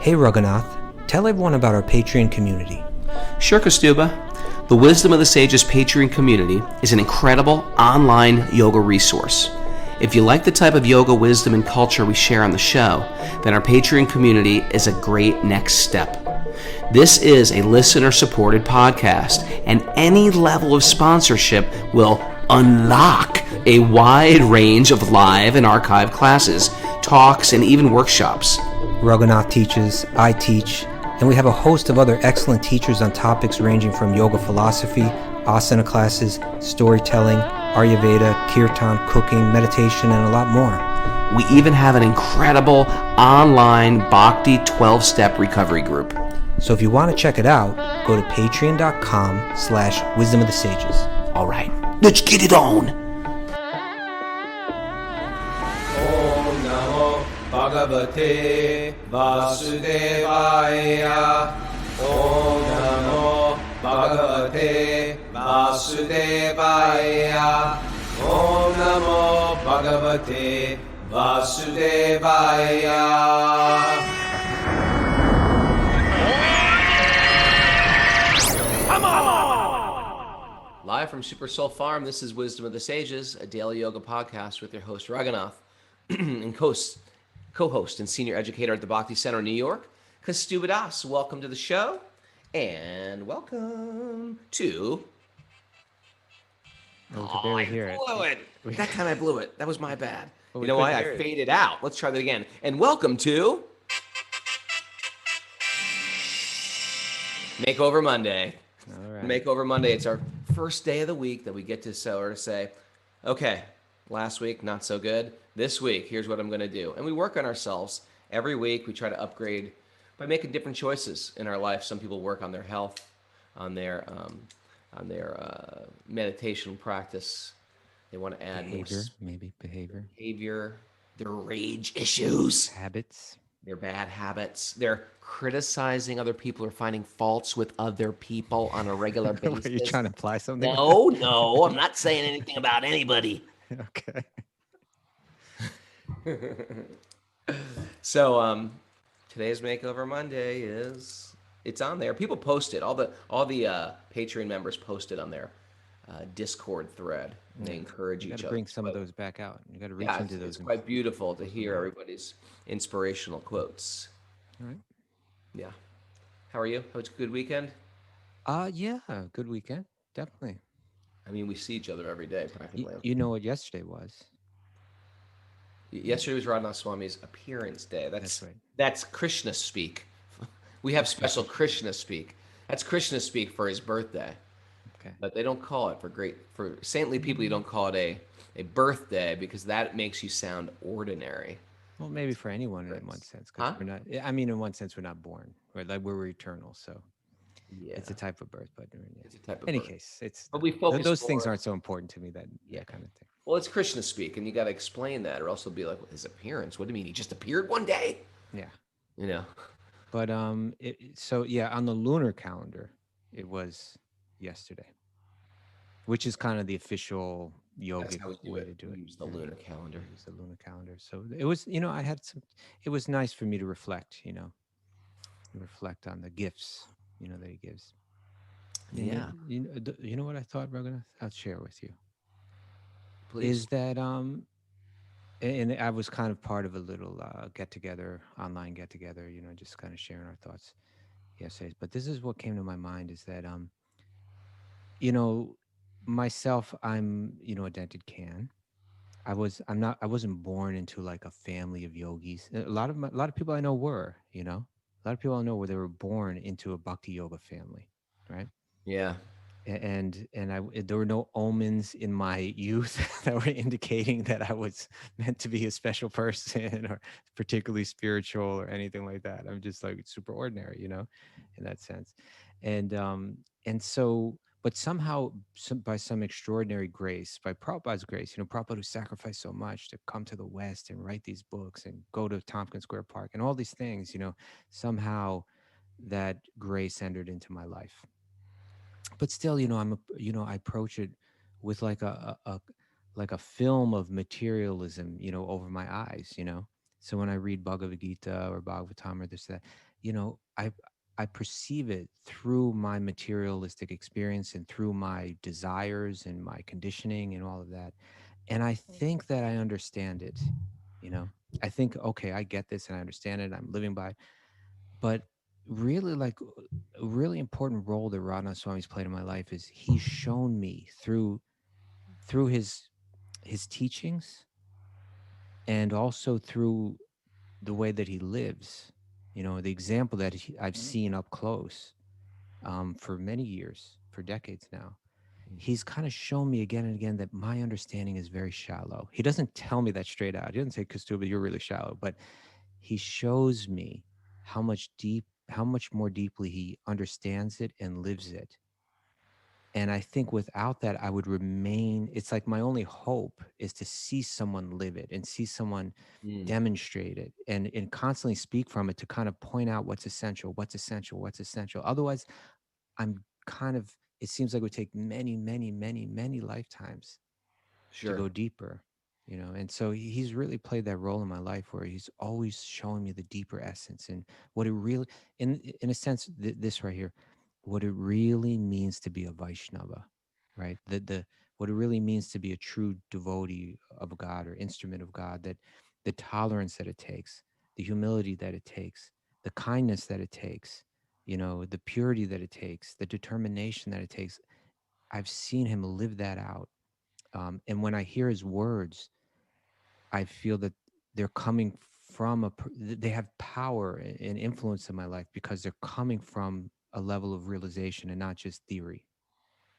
Hey Raghunath, tell everyone about our Patreon community. Sure, Kaustubha. The Wisdom of the Sages Patreon community is an incredible online yoga resource. If you like the type of yoga wisdom and culture we share on the show, then our Patreon community is a great next step. This is a listener-supported podcast, and any level of sponsorship will unlock a wide range of live and archived classes, talks, and even workshops. Raghunath teaches, I teach, and we have a host of other excellent teachers on topics ranging from yoga philosophy, asana classes, storytelling, Ayurveda, Kirtan, cooking, meditation, and a lot more. We even have an incredible online Bhakti 12-step recovery group. So if you want to check it out, go to patreon.com/wisdom of the sages. All right, let's get it on. Om Namo Bhagavate Vasudevaya. Om Namo Bhagavate Vasudevaya. Om Namo Bhagavate Vasudevaya. Live from Super Soul Farm, this is Wisdom of the Sages, a daily yoga podcast with your host Raghunath and co-host and senior educator at the Bhakti Center in New York, Kaustubha. Welcome to the show, and welcome to... I blew it. That time I blew it. That was my bad. You know why? I faded out. Let's try that again. And welcome to... Makeover Monday. All right. Makeover Monday. It's our first day of the week that we get to sort of say, okay, last week, not so good. This week, here's what I'm going to do. And we work on ourselves. Every week, we try to upgrade by making different choices in our life. Some people work on their health, on their meditation practice. They want to add behavior, their rage issues, habits, their bad habits. They're criticizing other people or finding faults with other people on a regular basis. Are you trying to imply something? No, I'm not saying anything about anybody. Okay. So today's Makeover Monday it's on there. People post it. All the Patreon members post it on their Discord thread. And they encourage each other. You got to bring some of those back out. You got to reach into those. It's quite beautiful to hear everybody's inspirational quotes. All right. Yeah. How are you? How was a good weekend? Yeah, good weekend. Definitely. I mean, we see each other every day practically. You know what yesterday was? Yesterday was Radhanath Swami's appearance day. That's right. That's Krishna speak. We have special Krishna speak. That's Krishna speak for his birthday. Okay. But they don't call it for saintly people. You don't call it a birthday because that makes you sound ordinary. Well, maybe for anyone in one sense, because we're not. I mean, in one sense, we're not born. Right? Like we're eternal. So yeah, it's a type of birth. But it's a type of any birth. Case, it's. But we focus those things aren't so important to me. That kind of thing. Well, it's Krishna speak, and you got to explain that, or else it'll be like, well, his appearance. What do you mean? He just appeared one day? Yeah. You know. But so yeah, on the lunar calendar, it was yesterday, which is kind of the official yogic way to do it. Use the lunar calendar. Use the lunar calendar. So it was, I had some. It was nice for me to reflect, reflect on the gifts, that he gives. Yeah. You know what I thought, Raghunath? I'll share with you. Please. Is that and I was kind of part of a little online get together, just kind of sharing our thoughts yesterday. But this is what came to my mind is that, myself, I'm, a dented can. I wasn't born into like a family of yogis. A lot of people I know were, a lot of people I know where they were born into a Bhakti yoga family, right? Yeah. And there were no omens in my youth that were indicating that I was meant to be a special person or particularly spiritual or anything like that. I'm just like super ordinary, in that sense. And so, but somehow, by some extraordinary grace, by Prabhupada's grace, Prabhupada who sacrificed so much to come to the West and write these books and go to Tompkins Square Park and all these things, somehow that grace entered into my life. But still, I approach it with like a film of materialism, over my eyes, So when I read Bhagavad Gita or Bhagavatam or this, that, you know, I perceive it through my materialistic experience and through my desires and my conditioning and all of that. And I think that I understand it, you know. I think, okay, I get this and I understand it. I'm living by it. But really, like, a really important role that Radhanath Swami's played in my life is he's shown me through his teachings and also through the way that he lives, you know, the example that I've seen up close for many years, for decades now. He's kind of shown me again and again that my understanding is very shallow. He doesn't tell me that straight out. He doesn't say, Kaustubha, you're really shallow, but he shows me how much more deeply he understands it and lives it. And I think without that, I would remain. It's like my only hope is to see someone live it and see someone demonstrate it and constantly speak from it to kind of point out what's essential, what's essential, what's essential. Otherwise, I'm kind of, it seems like it would take many, many, many, many lifetimes to go deeper, you know. And so he's really played that role in my life where he's always showing me the deeper essence and what it really, in a sense, this right here, what it really means to be a Vaishnava, right? The what it really means to be a true devotee of God or instrument of God, that the tolerance that it takes, the humility that it takes, the kindness that it takes, you know, the purity that it takes, the determination that it takes. I've seen him live that out. And when I hear his words, I feel that they're coming from they have power and influence in my life because they're coming from a level of realization and not just theory.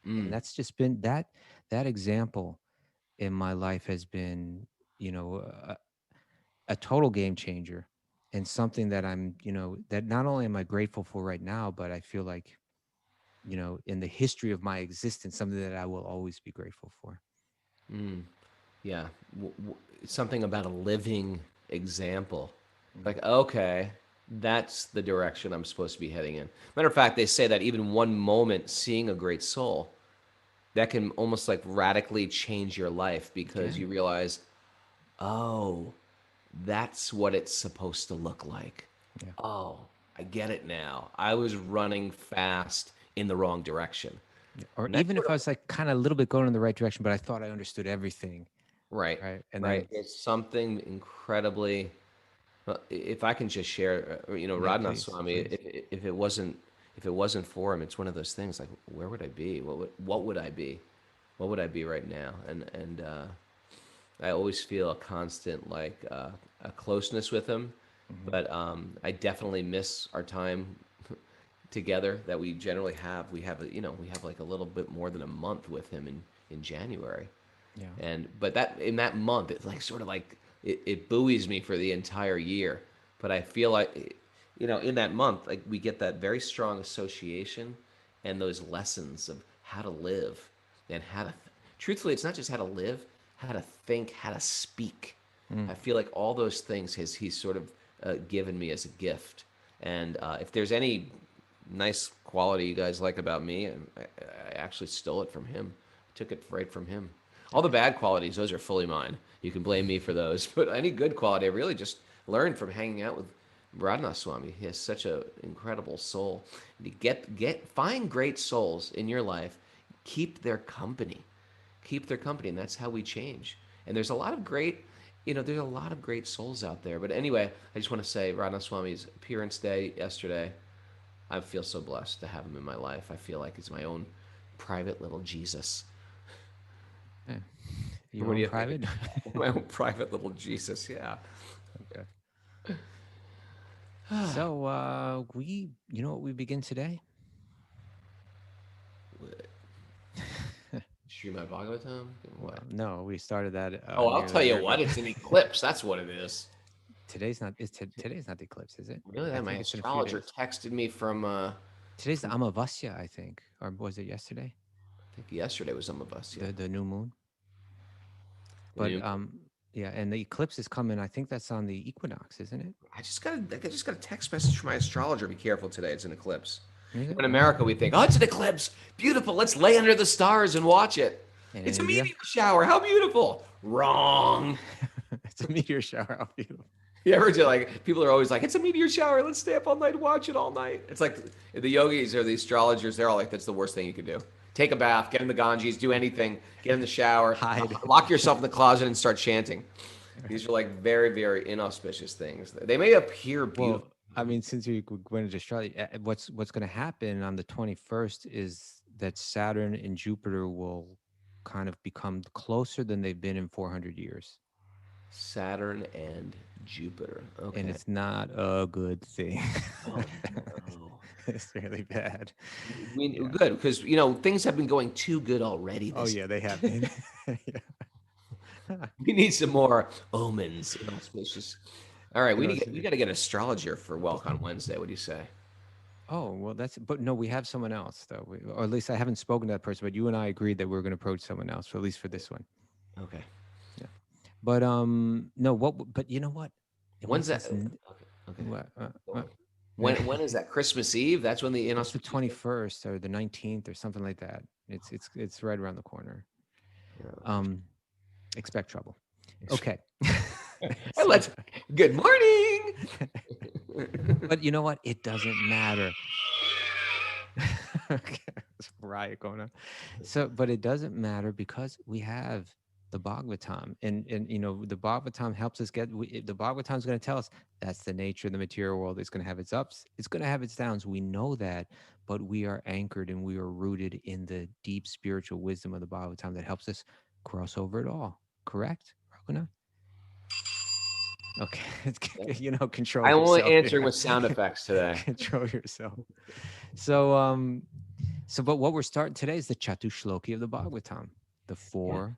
And that's just been that example in my life has been, you know, a total game changer and something that I'm, you know, that not only am I grateful for right now, but I feel like, you know, in the history of my existence, something that I will always be grateful for. Yeah, something about a living example. Like, okay, that's the direction I'm supposed to be heading in. Matter of fact, they say that even one moment seeing a great soul, that can almost like radically change your life because you realize, oh, that's what it's supposed to look like. Yeah. Oh, I get it now. I was running fast in the wrong direction. Or And that's even sort if I of was like kind of a little bit going in the right direction, but I thought I understood everything. right, Right. And right. then, There's something incredibly. If I can just share, you know, yeah, Radhanath please, Swami, please. if it wasn't for him, it's one of those things like, where would I be? What would I be? What would I be right now? And I always feel a constant like a closeness with him, but I definitely miss our time together that we generally have. We have like a little bit more than a month with him in January. Yeah. And but that in that month, it's like sort of like it buoys me for the entire year. But I feel like, in that month, like we get that very strong association and those lessons of how to live and how to. Truthfully, it's not just how to live, how to think, how to speak. I feel like all those things he's sort of given me as a gift. And if there's any nice quality you guys like about me, I actually stole it from him. Took it right from him. All the bad qualities, those are fully mine. You can blame me for those. But any good quality, I really just learned from hanging out with Radhanath Swami. He has such an incredible soul. And to find great souls in your life, keep their company. Keep their company, and that's how we change. And there's a lot of great, souls out there. But anyway, I just want to say Radhanath Swami's appearance day yesterday, I feel so blessed to have him in my life. I feel like he's my own private little Jesus. Yeah. Your What do own you private? think? My own private little Jesus, yeah. Okay. So you know what we begin today? Srimad-Bhagavatam? What? No, we started that Oh, I'll nearly tell a you year ago. what, it's an eclipse. That's what it is. Today's not. Today's not the eclipse, is it? Really? I My think it's in a few astrologer days. texted me from, Today's the Amavasya, I think, or was it yesterday? I think yesterday was Amavasya. The new moon. The new- But yeah, and the eclipse is coming. I think that's on the equinox, isn't it? I just got a text message from my astrologer. Be careful today. It's an eclipse. Is it? In America, we think, oh, it's an eclipse. Beautiful. Let's lay under the stars and watch it. And It's in a India? meteor shower. How beautiful. Wrong. It's a meteor shower. How beautiful. You ever do like people are always like, it's a meteor shower, let's stay up all night and watch it all night. It's like the yogis or the astrologers, they're all like, that's the worst thing you could do. Take a bath, get in the Ganges, do anything, get in the shower, Hide. lock yourself in the closet and start chanting. These are like very, very inauspicious things. They may appear beautiful. Well, I mean, since you went into astrology, what's going to happen on the 21st is that Saturn and Jupiter will kind of become closer than they've been in 400 years. Saturn and Jupiter. Okay. And it's not a good thing. Oh, no. It's really bad. Good, because things have been going too good already. Oh yeah, they have been. We need some more omens, inauspicious. All right, we got to get an astrologer for Welk on Wednesday. What do you say? Oh well, but no, we have someone else though, or at least I haven't spoken to that person. But you and I agreed that we're going to approach someone else, at least for this one. Okay. Yeah, but no, what? But you know what? When's that? Okay. When is that? Christmas Eve? That's when the It's the 21st or the 19th or something like that. It's right around the corner. Expect trouble. Okay. Good morning. But you know what? It doesn't matter. Okay, there's a riot going on. But it doesn't matter because we have the Bhagavatam, and the Bhagavatam helps us the Bhagavatam is going to tell us that's the nature of the material world. It's going to have its ups, it's going to have its downs. We know that, but we are anchored and we are rooted in the deep spiritual wisdom of the Bhagavatam that helps us cross over it all. Correct, Raghunath? Okay, control. I'm only yourself answering here. with sound effects today. Control yourself. So, but what we're starting today is the Chatushloki of the Bhagavatam, the four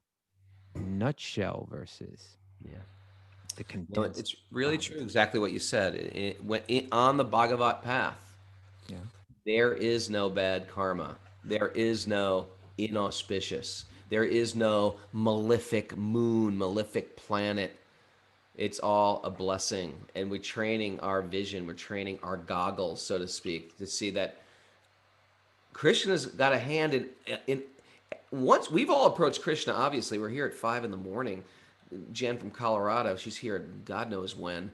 nutshell verses. Yeah. The condensed. It's really true. Exactly what you said. On the Bhagavat path, there is no bad karma. There is no inauspicious. There is no malefic moon, malefic planet. It's all a blessing. And we're training our vision. We're training our goggles, so to speak, to see that Krishna's got a hand in once we've all approached Krishna. Obviously, we're here at 5 a.m. Jen from Colorado, she's here God knows when.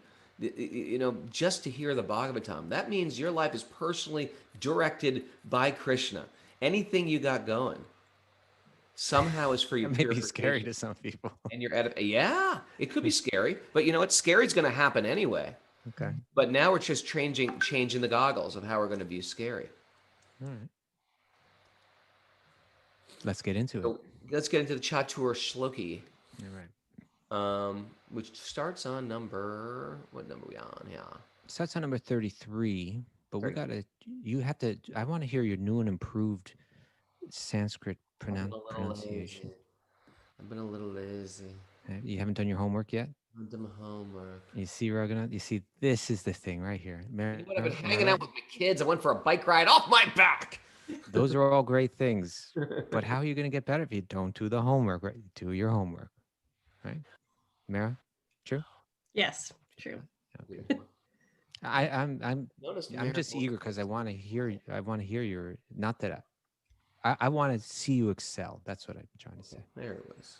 Just to hear the Bhagavatam, that means your life is personally directed by Krishna. Anything you got going somehow is for your It may be scary to some people. And yeah, it could be scary, but what? Scary's going to happen anyway. Okay. But now we're just changing the goggles of how we're going to view scary. All right. Let's get into it. Let's get into the Chatur Shloki. All right. Which starts on what number are we on? Yeah. Starts on number 33, but I want to hear your new and improved Sanskrit pronunciation. I've been a little lazy. You haven't done your homework yet? I've done my homework. You see, Raghunath? You see, this is the thing right here. I've been hanging out with my kids. I went for a bike ride off my back. Those are all great things. But how are you going to get better if you don't do the homework? Right? Do your homework. Right? Mara? True? Yes, true. Okay. I'm just eager because I want to hear your, not that I want to see you excel. That's what I'm trying to say. There it was.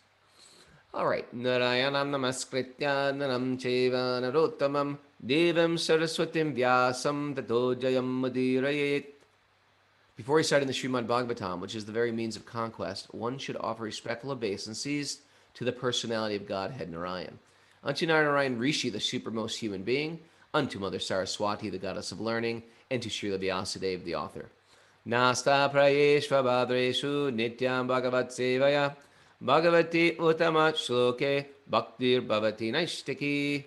All right. Narayanam namaskritya naram cheva narottamam devam saraswatim vyasam tato jayam mudirayet. Before reciting the Srimad-Bhagavatam, which is the very means of conquest, one should offer respectful obeisances to the personality of Godhead Narayan, unto Narayan Rishi, the supermost human being, unto Mother Saraswati, the goddess of learning, and to Srila Vyasadeva, the author. Nasta prayeshva badreshu nityam bhagavat sevaya bhagavati uttamat shloke bhaktir bhavati naishtiki.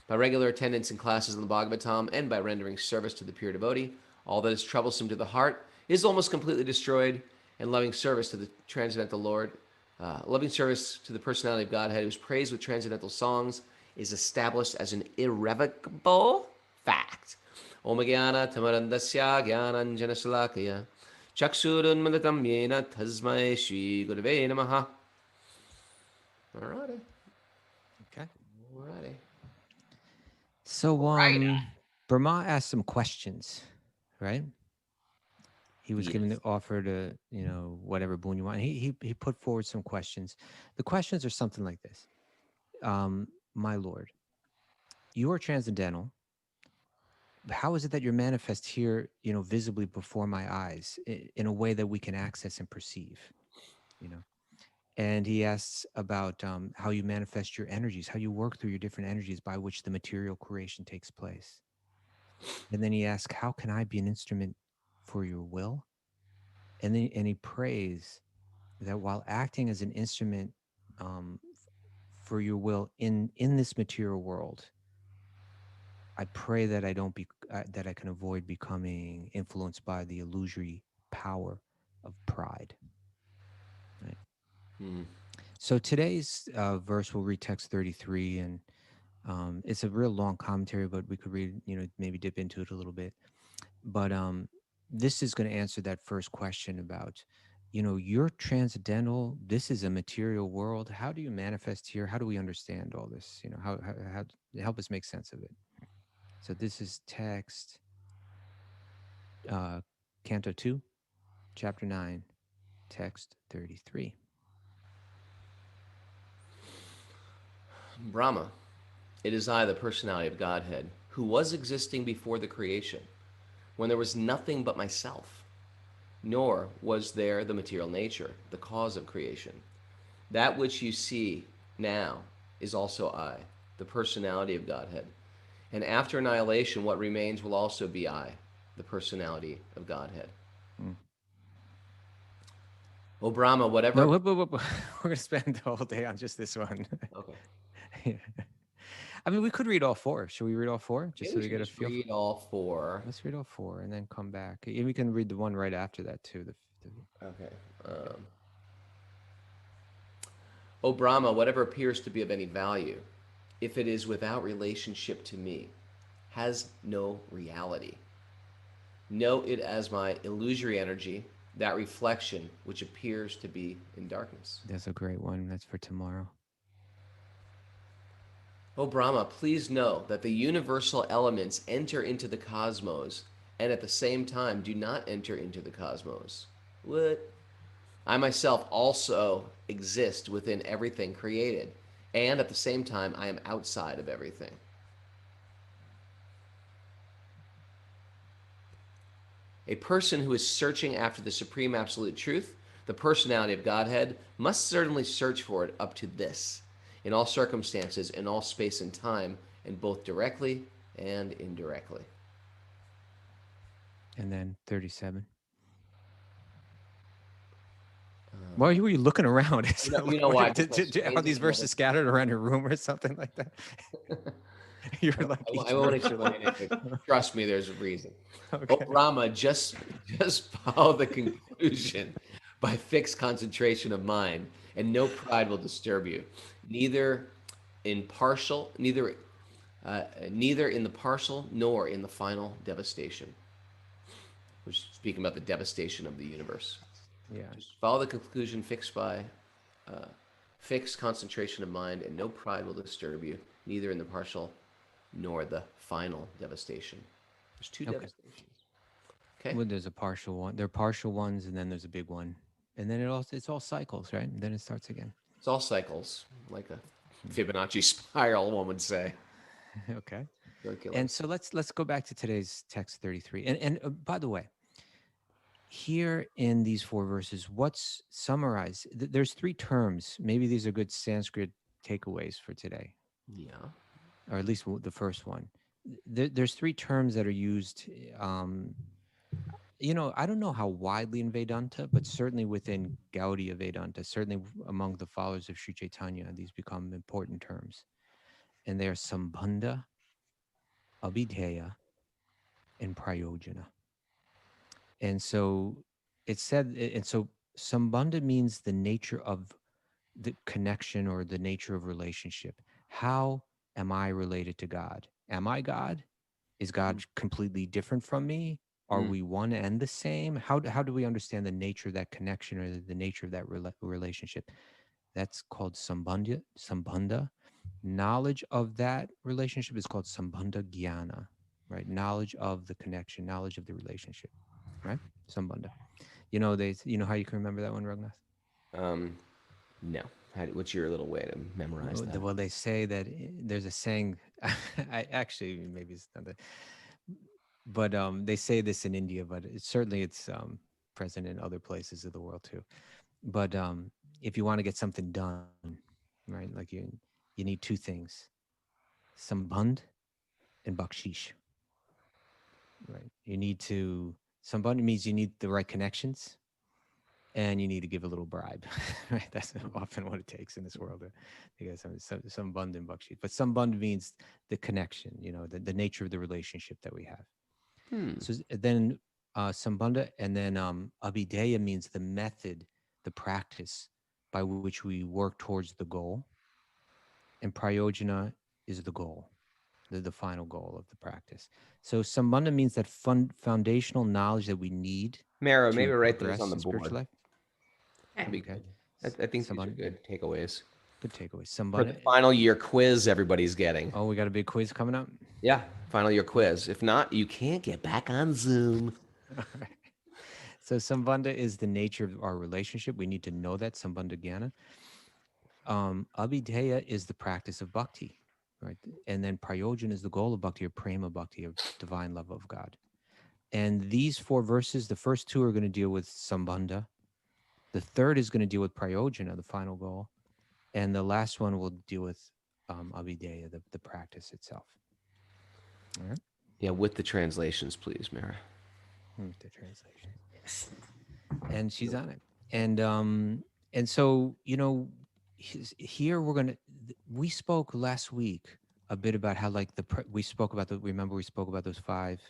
By regular attendance in classes in the Bhagavatam and by rendering service to the pure devotee, all that is troublesome to the heart is almost completely destroyed, and loving service to the transcendental Lord, loving service to the personality of Godhead, whose praise with transcendental songs is established as an irrevocable fact. Om Jnana Tamarandasya Jnananjana Salakaya Chakshurunmadatam Yena Tasmai Shri Gurave Namaha. All righty. Okay. All righty. So, Brahma asked some questions, right? He was given the offer to, whatever boon you want. He put forward some questions. The questions are something like this. My Lord, you are transcendental. How is it that you're manifest here, visibly before my eyes in a way that we can access and perceive, And he asks about how you manifest your energies, how you work through your different energies by which the material creation takes place. And then he asks, how can I be an instrument for your will? And he prays that while acting as an instrument for your will in this material world, I pray that that I can avoid becoming influenced by the illusory power of pride. Right. So today's verse, we'll read text 33, and it's a real long commentary, but we could read, maybe dip into it a little bit. But this is going to answer that first question about, you're transcendental. This is a material world. How do you manifest here? How do we understand all this? How help us make sense of it. So this is text, Canto 2, Chapter 9, text 33. Brahma, it is I, the personality of Godhead, who was existing before the creation, when there was nothing but myself, nor was there the material nature, the cause of creation. That which you see now is also I, the personality of Godhead. And after annihilation, what remains will also be I, the personality of Godhead. O Brahma, whatever... No, we're going to spend the whole day on just this one. Okay. Yeah. I mean, we could read all four. Should we read all four? Just so we get a feel. Read all four. Let's read all four and then come back. And we can read the one right after that too. Okay. O Brahma, whatever appears to be of any value, if it is without relationship to me, has no reality. Know it as my illusory energy, that reflection which appears to be in darkness. That's a great one. That's for tomorrow. O Brahma, please know that the universal elements enter into the cosmos and at the same time do not enter into the cosmos. What? I myself also exist within everything created, and at the same time I am outside of everything. A person who is searching after the supreme absolute truth, the personality of Godhead, must certainly search for it up to this, in all circumstances, in all space and time, and both directly and indirectly. And then 37. Why were you looking around? You know why? Are these verses scattered around your room or something like that? You're like, I won't explain it. Trust me, there's a reason. Okay. Oh, Brahma, just follow the conclusion by fixed concentration of mind, and no pride will disturb you. Neither in the partial nor in the final devastation. We're speaking about the devastation of the universe. Yeah. Just follow the conclusion fixed by fixed concentration of mind, and no pride will disturb you, neither in the partial nor the final devastation. There's two devastations. Okay. Well, there's a partial one. There are partial ones, and then there's a big one, and then it's all cycles, right? And then it starts again. It's all cycles, like a Fibonacci spiral, one would say. Okay. And so let's go back to today's text 33. And by the way, here in these four verses, what's summarized? There's three terms. Maybe these are good Sanskrit takeaways for today. Yeah. Or at least the first one. There's three terms that are used. I don't know how widely in Vedanta, but certainly within Gaudiya Vedanta, certainly among the followers of Sri Chaitanya, these become important terms. And they are sambandha, abhidheya, and prayojana. And so it said, and so sambandha means the nature of the connection or the nature of relationship. How am I related to God? Am I God? Is God completely different from me? Are we one and the same? How do we understand the nature of that connection or the nature of that relationship? That's called sambandha. Knowledge of that relationship is called sambandha jnana, right? Knowledge of the connection, knowledge of the relationship, right? Sambandha. You know how you can remember that one, Raghunath? No. What's your little way to memorize that? Well, they say that there's a saying. I actually maybe it's not that, but they say this in India, but it's present in other places of the world too. But if you want to get something done, right, like you need two things: sambandha and bakshish. Right. You need to. Sambandha means you need the right connections, and you need to give a little bribe. Right. That's often what it takes in this world to get some bund and bucksheet. But some bund means the connection, the nature of the relationship that we have. So then sambandha, and then abhidheya means the method, the practice by which we work towards the goal. And prayojana is the goal, the final goal of the practice. So sambandha means that foundational knowledge that we need Mara, to maybe write those on progress the in spiritual board. life. That'd be Okay. good. I think these are Sambandha, good takeaways good takeaway. for the Sambandha. final year quiz everybody's getting. Oh, we got a big quiz coming up. Yeah, final year quiz. If not, you can't get back on Zoom. All right. So sambandha is the nature of our relationship. We need to know that, sambandha jnana. Abhidheya is the practice of bhakti, right? And then prayojana is the goal of bhakti, or prema bhakti, of divine love of God. And these 4 verses, the first 2 are going to deal with sambandha. The third is going to deal with prayojana, the final goal. And the last one will deal with abhidheya, the practice itself. All right. Yeah, with the translations, please, Mara. With the translation. Yes. And she's on it. And so, here we spoke last week a bit about how, like, we spoke about those 5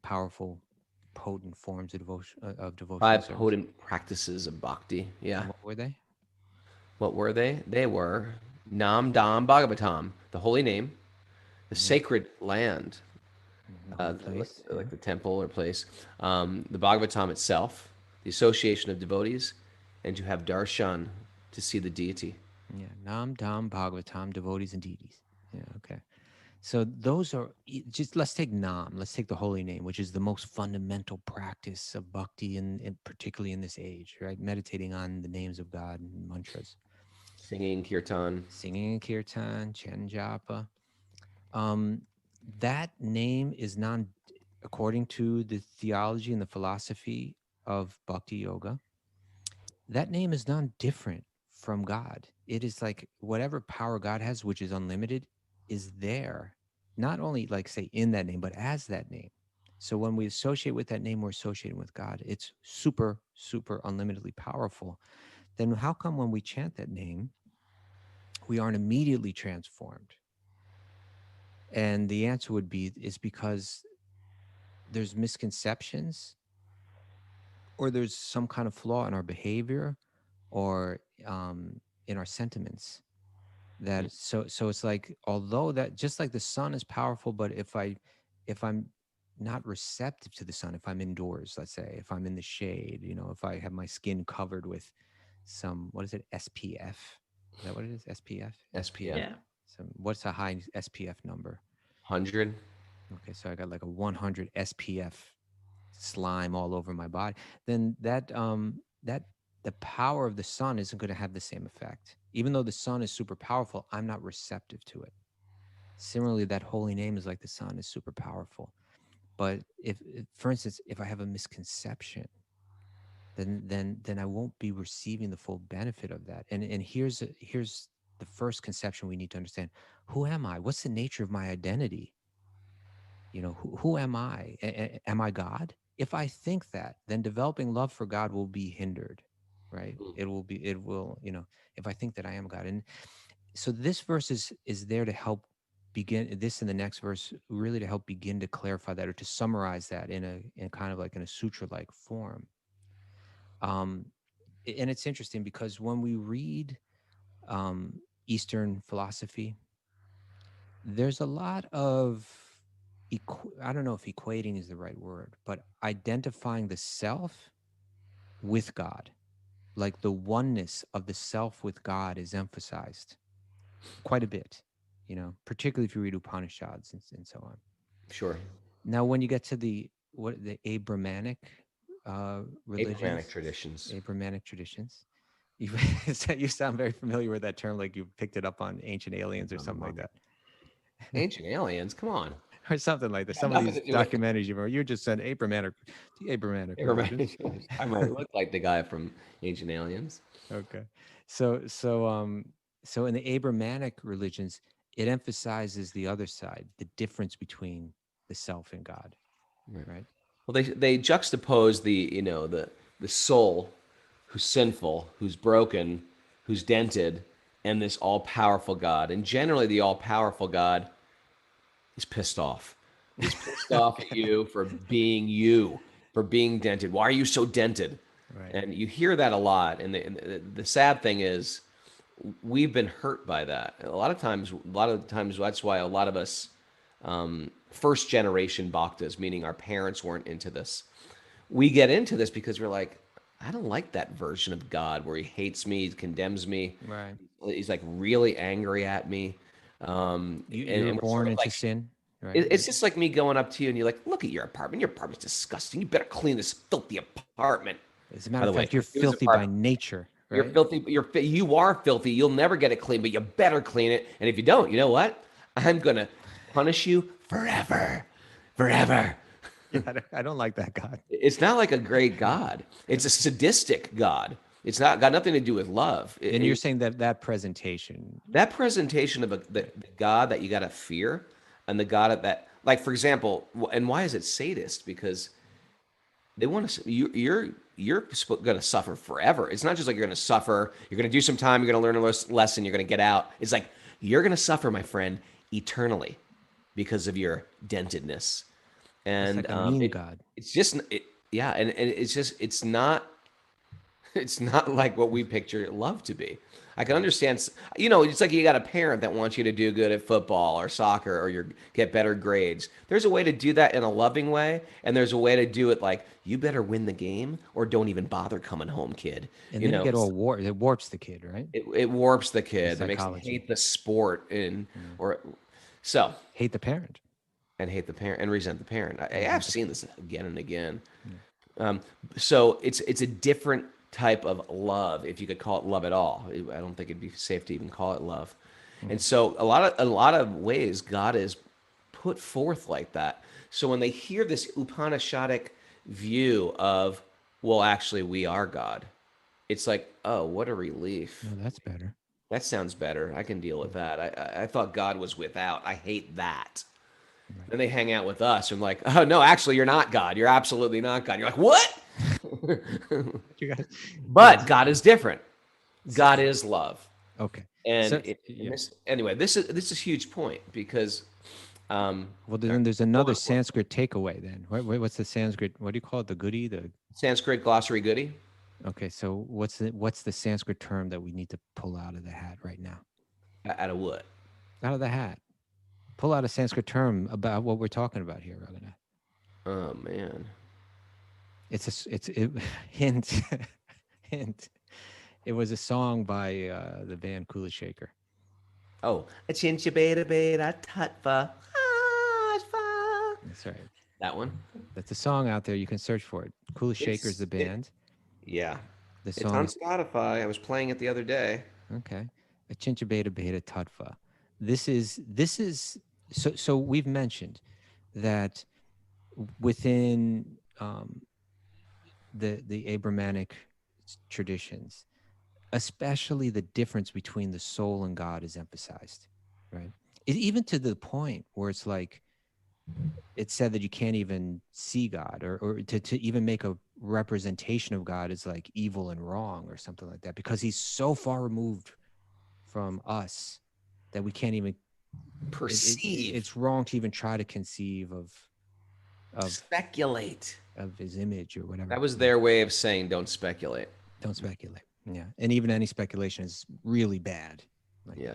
powerful, potent forms of devotional 5 service. potent practices of bhakti. Yeah. And what were they? What were they? They were Nam Dam Bhagavatam, the holy name, the sacred land, The place. like the temple or place, the Bhagavatam itself, the association of devotees, and to have darshan, to see the deity. Yeah. Nam, Dham, Bhagavatam, devotees and deities. Yeah. Okay. So those are just, let's take Nam, let's take the holy name, which is the most fundamental practice of bhakti, and particularly in this age, right? Meditating on the names of God and mantras. Singing kirtan. Singing in kirtan, chanting japa. That name is according to the theology and the philosophy of Bhakti Yoga, that name is non-different from God. It is like whatever power God has, which is unlimited, is there, not only, like, say, in that name, but as that name. So when we associate with that name, we're associating with God. It's super, super unlimitedly powerful. Then how come when we chant that name, we aren't immediately transformed? And the answer is because there's misconceptions, or there's some kind of flaw in our behavior, or in our sentiments. That so it's like, although that, just like the sun is powerful, but if I'm not receptive to the sun, if I'm indoors, let's say, if I'm in the shade, if I have my skin covered with some, what is it, SPF? Is that what it is? SPF? SPF. Yeah. So what's a high SPF number? 100. Okay, so I got like a 100 SPF slime all over my body. Then that the power of the sun isn't going to have the same effect. Even though the sun is super powerful, I'm not receptive to it. Similarly, that holy name is like the sun is super powerful. But if for instance, if I have a misconception, then I won't be receiving the full benefit of that. And here's the first conception we need to understand. Who am I? What's the nature of my identity? Who am I? Am I God? If I think that, then developing love for God will be hindered, right? It will, if I think that I am God. And so this verse is there to help begin, this and the next verse, really to help begin to clarify that, or to summarize that in a kind of like in a sutra-like form. And it's interesting because when we read Eastern philosophy, there's a lot of, I don't know if equating is the right word, but identifying the self with God, like the oneness of the self with God is emphasized quite a bit, particularly if you read Upanishads and so on. Sure. Now, when you get to the Abrahamic religions, Abrahamic traditions. Abrahamic traditions, You sound very familiar with that term, like you picked it up on Ancient Aliens or something like that. Ancient aliens, come on. Or something like that. Got Some of nothing these to do with documentaries you remember, you just said Abrahamic, the Abrahamic religions. I might look like the guy from Ancient Aliens. Okay. So in the Abrahamic religions, it emphasizes the other side, the difference between the self and God. Right. Well, they juxtapose the soul, who's sinful, who's broken, who's dented, and this all-powerful God. And generally, the all-powerful God is pissed off. He's pissed off at you, for being dented. Why are you so dented? Right. And you hear that a lot. And the sad thing is, we've been hurt by that. A lot of times, that's why a lot of us, first generation bhaktas, meaning our parents weren't into this. We get into this because we're like, I don't like that version of God where he hates me, he condemns me. Right. He's like really angry at me. You And were we're born sort of into like, sin. Right. it's just like me going up to you and you're like, look at your apartment. Your apartment's disgusting. You better clean this filthy apartment. As a matter By of the fact, way, you're it was filthy our- by nature. You're Right? filthy. You are filthy. You'll never get it clean, but you better clean it. And if you don't, you know what? I'm going to punish you forever. Forever. I don't like that God. It's not like a great God. It's a sadistic God. It's not got nothing to do with love. And you're saying that presentation. That presentation of the God that you got to fear, and the God that, like, for example, and why is it sadist? Because they want to. You're going to suffer forever. It's not just like you're going to suffer. You're going to do some time. You're going to learn a lesson. You're going to get out. It's like you're going to suffer, my friend, eternally, because of your dentedness. And It's like a mean God. It's just, yeah, and it's not like what we picture love to be. I can understand, it's like you got a parent that wants you to do good at football or soccer or get better grades. There's a way to do that in a loving way, and there's a way to do it like, you better win the game or don't even bother coming home, kid. And then you get all warped. It warps the kid, right? It warps the kid. It makes them psychology. hate the sport so Hate the parent. and hate the parent and resent the parent. I've seen this again and again. So it's a different type of love, if you could call it love at all. I don't think it'd be safe to even call it love. And so a lot of ways God is put forth like that. So when they hear this Upanishadic view of, well, actually we are God, it's like, oh, what a relief. No, that's better. That sounds better. I can deal with that. I thought God was without. I hate that. Right. Then they hang out with us and like, oh, no, actually, you're not God. You're absolutely not God. You're like, what? But God is different. God is love. Okay. And anyway, this is a huge point because... well, then there's another Sanskrit takeaway then. What's the Sanskrit? What do you call it? The goodie? The Sanskrit glossary goodie? Okay, so what's the Sanskrit term that we need to pull out of the hat right now? Out of what? Out of the hat. Pull out a Sanskrit term about what we're talking about here, Raghunath. Oh man. Hint. Hint. It was a song by the band Kula Shaker. Oh, Achintya-bhedabheda-tattva. That's right. That one? That's a song out there. You can search for it. Kula Shaker's the band. Yeah. The It's song on Spotify. I was playing it the other day. Okay. Achintya-bhedabheda-tattva. This is so we've mentioned that within the Abrahamic traditions, especially the difference between the soul and God is emphasized, right? Even to the point where it's like it's said that you can't even see God, or to even make a representation of God is like evil and wrong or something like that, because he's so far removed from us that we can't even perceive. It's wrong to even try to conceive of speculate of his image or whatever. That was their way of saying don't speculate. Don't speculate. Yeah. And even any speculation is really bad. Yeah.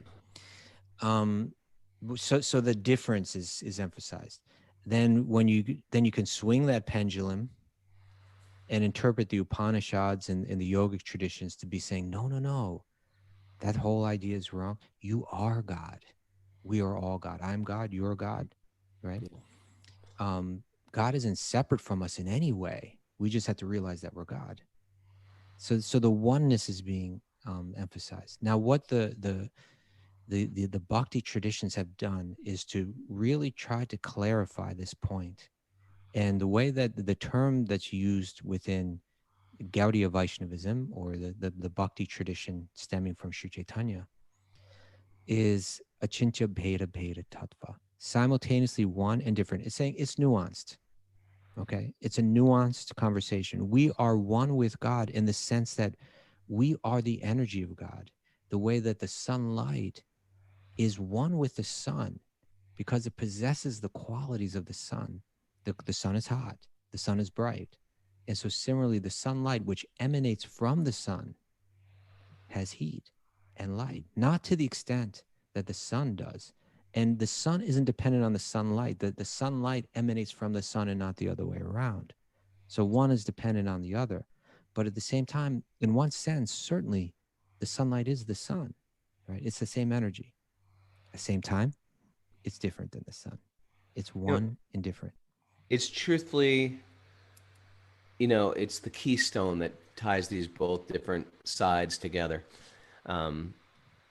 So the difference is emphasized. Then you can swing that pendulum and interpret the Upanishads and the yogic traditions to be saying, no, that whole idea is wrong. You are God. We are all God. I'm God. You're God. Right? Yeah. God isn't separate from us in any way. We just have to realize that we're God. So the oneness is being emphasized. Now, what the Bhakti traditions have done is to really try to clarify this point. And the way that the term that's used within Gaudiya Vaishnavism, or the Bhakti tradition stemming from Sri Chaitanya, is Achintya-bhedabheda-tattva. Simultaneously one and different. It's saying it's nuanced. Okay. It's a nuanced conversation. We are one with God in the sense that we are the energy of God, the way that the sunlight is one with the sun because it possesses the qualities of the sun. The sun is hot, the sun is bright. And so similarly, the sunlight which emanates from the sun has heat and light, not to the extent that the sun does. And the sun isn't dependent on the sunlight. The sunlight emanates from the sun and not the other way around. So one is dependent on the other. But at the same time, in one sense, certainly the sunlight is the sun, right? It's the same energy. At the same time, it's different than the sun. It's one and different. It's truthfully, it's the keystone that ties these both different sides together.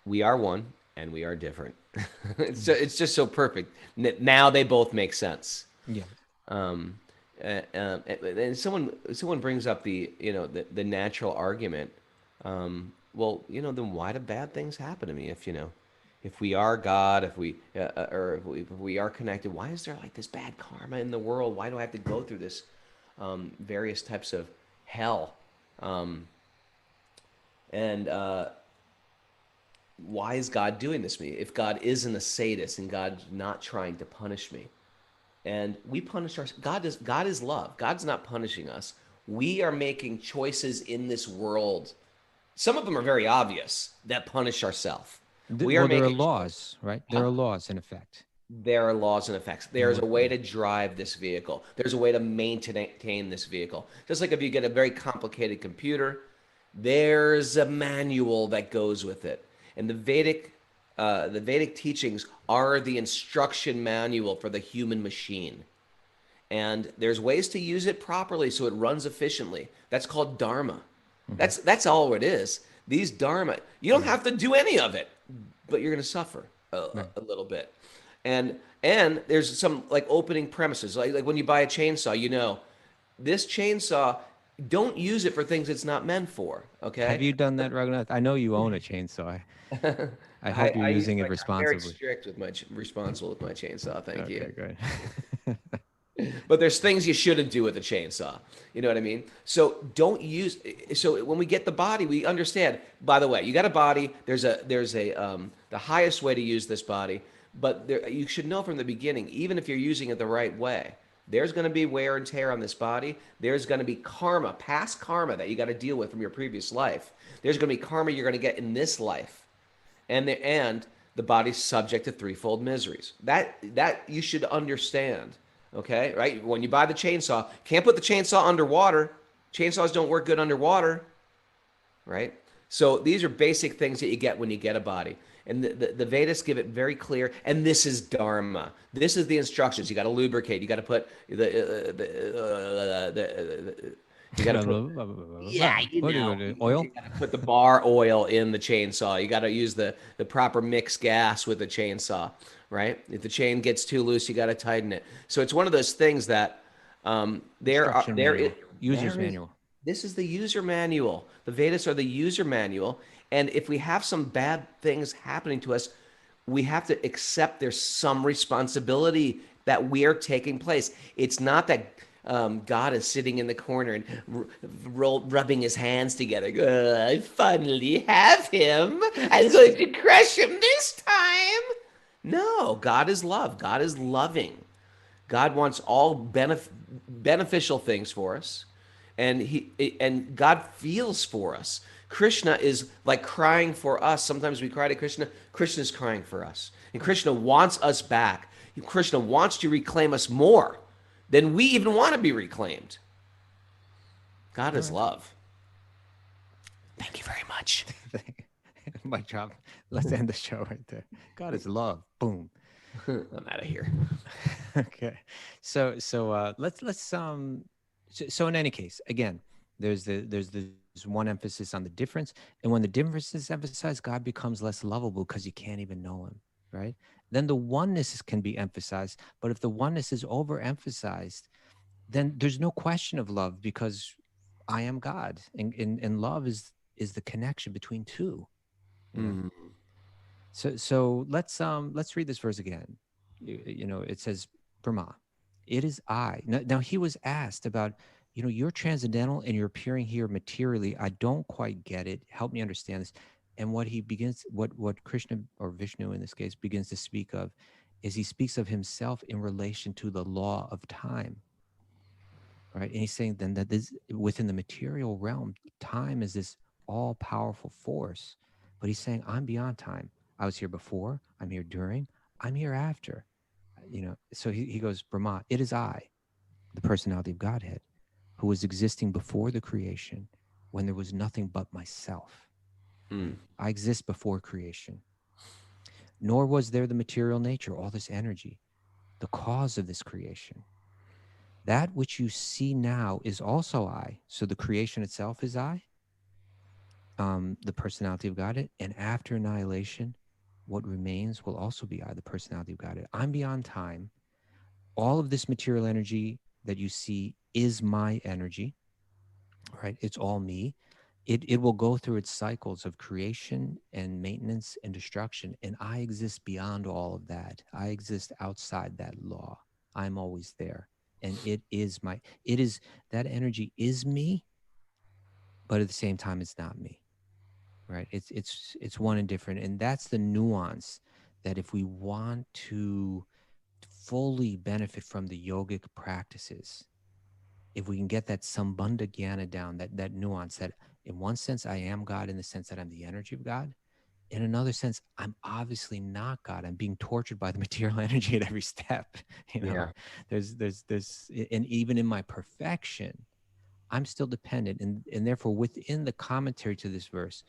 We are one and we are different. It's just so perfect. Now they both make sense. Yeah. And someone brings up the the natural argument. Well, then why do bad things happen to me? If we are God, if we are connected, why is there like this bad karma in the world? Why do I have to go through this various types of hell? And why is God doing this to me? If God isn't a sadist and God's not trying to punish me, and we punish ourselves, God is love. God's not punishing us. We are making choices in this world. Some of them are very obvious that punish ourselves. There are laws, right? There are laws in effect. There are laws and effects. There's a way to drive this vehicle. There's a way to maintain this vehicle. Just like if you get a very complicated computer, there's a manual that goes with it. And the Vedic teachings are the instruction manual for the human machine. And there's ways to use it properly so it runs efficiently. That's called dharma. Mm-hmm. That's all it is. These dharma, you don't have to do any of it, but you're going to suffer a little bit. And there's some like opening premises, like when you buy a chainsaw, this chainsaw, don't use it for things it's not meant for. Okay. Have you done that, Raghunath? I know you own a chainsaw. I hope you're using it responsibly. I'm very strict with responsible with my chainsaw. Thank you. Good. But there's things you shouldn't do with a chainsaw. You know what I mean? So so when we get the body, we understand, by the way, you got a body, there's the highest way to use this body, but you should know from the beginning, even if you're using it the right way, there's going to be wear and tear on this body. There's going to be karma, past karma that you got to deal with from your previous life. There's going to be karma you're going to get in this life. And the body's subject to threefold miseries. That you should understand. Okay, right? When you buy the chainsaw, can't put the chainsaw underwater. Chainsaws don't work good underwater, right? So these are basic things that you get when you get a body. And the Vedas give it very clear. And this is dharma. This is the instructions. You got to lubricate. You got to put you got to put oil. You got to put the bar oil in the chainsaw. You got to use the proper mixed gas with the chainsaw. Right? If the chain gets too loose, you got to tighten it. So it's one of those things that user's manual. This is the user manual. The Vedas are the user manual. And if we have some bad things happening to us, we have to accept there's some responsibility that we're taking place. It's not that God is sitting in the corner and rubbing his hands together. I finally have him. I'm going to crush him this time. No, God is love. God is loving. God wants all beneficial things for us, and God feels for us. Krishna is like crying for us. Sometimes we cry to Krishna. Krishna is crying for us, and Krishna wants us back. Krishna wants to reclaim us more than we even want to be reclaimed. God is love. Thank you very much. Mic drop. Let's end the show right there. God is love. Boom. I'm out of here. Okay. So let's so in any case, again, there's the one emphasis on the difference. And when the difference is emphasized, God becomes less lovable because you can't even know him, right? Then the oneness can be emphasized. But if the oneness is overemphasized, then there's no question of love because I am God. And love is the connection between two. You know? So let's read this verse again. It says, Brahma, it is I. Now he was asked about, you're transcendental and you're appearing here materially. I don't quite get it. Help me understand this. And what Krishna, or Vishnu in this case, begins to speak of is he speaks of himself in relation to the law of time. Right. And he's saying then that this within the material realm, time is this all powerful force. But he's saying, I'm beyond time. I was here before, I'm here during, I'm here after. So he goes, Brahma, it is I, the personality of Godhead, who was existing before the creation when there was nothing but myself. Right? I exist before creation. Nor was there the material nature, all this energy, the cause of this creation. That which you see now is also I. So the creation itself is I, the personality of Godhead. And after annihilation, what remains will also be I, the personality of Godhead. I'm beyond time. All of this material energy that you see is my energy, right? It's all me. It will go through its cycles of creation and maintenance and destruction. And I exist beyond all of that. I exist outside that law. I'm always there. And that energy is me, but at the same time, it's not me, right? It's one and different. And that's the nuance that if we want to fully benefit from the yogic practices, if we can get that sambandha jnana down, that nuance, that in one sense, I am God in the sense that I'm the energy of God. In another sense, I'm obviously not God. I'm being tortured by the material energy at every step. Yeah. There's, and even in my perfection, I'm still dependent. And therefore, within the commentary to this verse,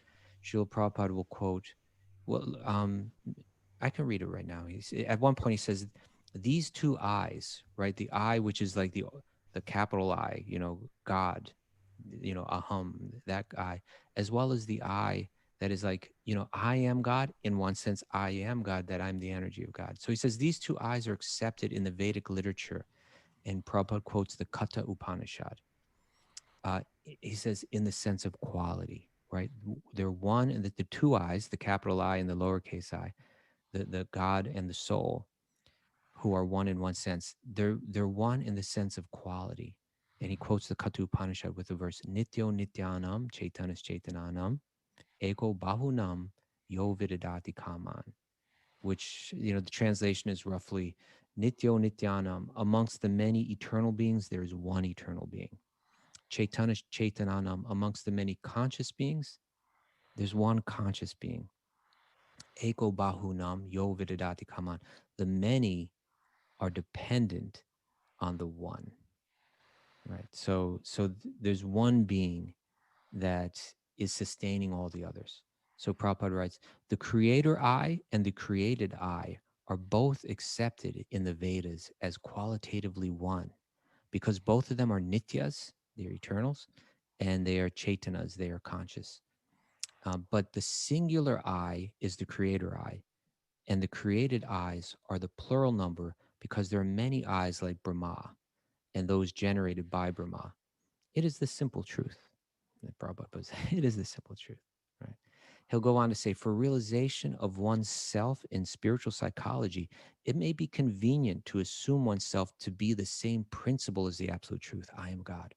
Srila Prabhupada will quote, I can read it right now. At one point, he says, these two eyes, right? The eye, which is like the capital I, God, aham, that eye, as well as the eye that is like, I am God. In one sense, I am God, that I'm the energy of God. So he says these two eyes are accepted in the Vedic literature. And Prabhupada quotes the Katha Upanishad. He says in the sense of quality, right? They're one, and the two eyes, the capital I and the lowercase I, the God and the soul, who are one in one sense, they're one in the sense of quality. And he quotes the Katha Upanishad with the verse, Nityo Nityanam Chaitanas Chaitananam Eko Bahunam Yo Vidadati Kaman, which, the translation is roughly, Nityo Nityanam, amongst the many eternal beings, there is one eternal being. Chaitana Chaitananam, amongst the many conscious beings, there's one conscious being. Eko Bahunam Yo Vidadati Kaman, the many are dependent on the one, right? So there's one being that is sustaining all the others. So Prabhupada writes, the creator I and the created I are both accepted in the Vedas as qualitatively one, because both of them are nityas, they're eternals, and they are chaitanas, they are conscious. But the singular I is the creator I, and the created eyes are the plural number because there are many eyes like Brahma and those generated by Brahma. It is the simple truth. Prabhupada puts, it is the simple truth, right? He'll go on to say, for realization of oneself in spiritual psychology, it may be convenient to assume oneself to be the same principle as the absolute truth, I am God.